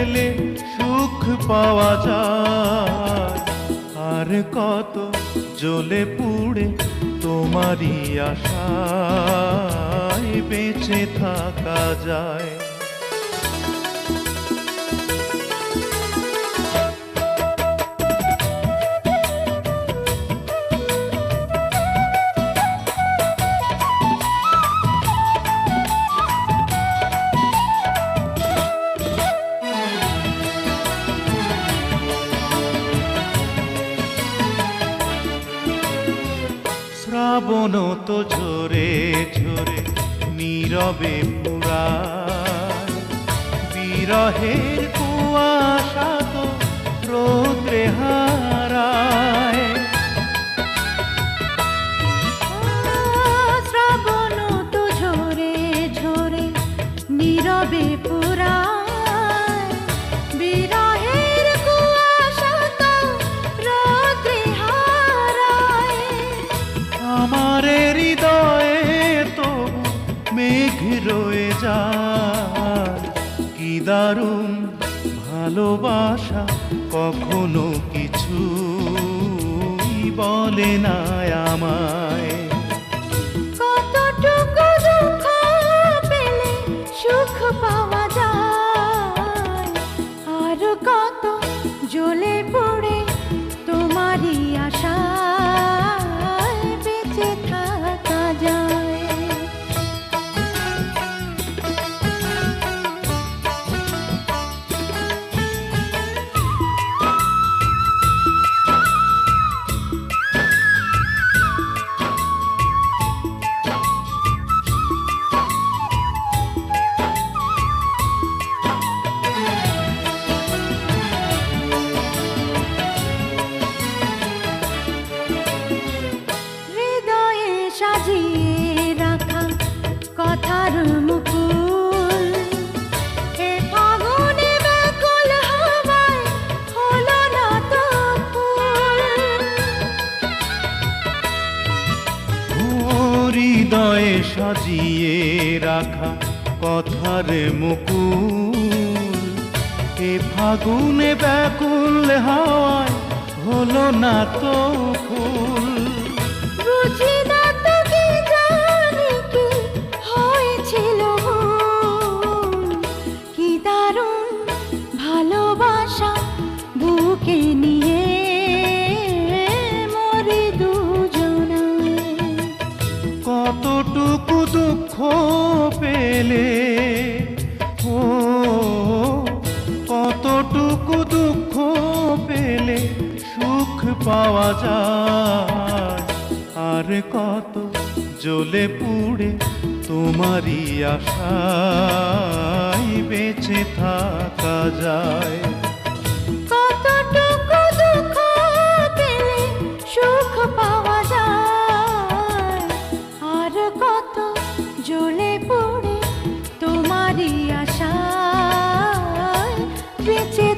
পেলে সুখ পাওয়া যায়। আর কত জ্বলে পুড়ে তোমারই আশায় বেঁচে থাকা যায়। শ্রাবণ তো ঝরে ঝরে নীরবে পুরায়, বিরহের কুয়াশা তো রৌদ্রে হারায়। শ্রাবণ তো ঝরে ঝরে নীরবে পুরায়, বিরহের কুয়াশা তো রৌদ্রে হারায়। আমার হৃদয়ে তবু মেঘ রয়ে যায়, কি দারুণ ভালোবাসা কখনো কিছুই বলে না আমায়। কতটুকু দুঃখ পেলে সুখ পাওয়া যায়, আর কত জ্বলে পড়ে তোমারই আশায় বেঁচে থাকা যায়। সাজিয়ে রাখা কথার মুকুল, এ ফাগুনে ব্যাকুল হাওয়ায় হলো না তো ফুল। হৃদয়ে সাজিয়ে রাখা কথার মুকুল, এ ফাগুনে ব্যাকুল হাওয়ায় হলো না তো ফুল। বুঝি না তো কি জানি কি হয়েছিল ভুল, কি দারুণ ভালোবাসা বুকে নিয়ে মরে দুজনায়। কতটুকু দুঃখ পেলে, ও কতটুকু দুঃখ পেলে সুখ পাওয়া যায়। আর কত জ্বলে পুড়ে তোমারই আশায় বেঁচে থাকা যায়। কতটুকু দুঃখ পেলে সুখ পাওয়া যায়, আর কত জ্বলে পড়ে তোমারই আশায় বেঁচে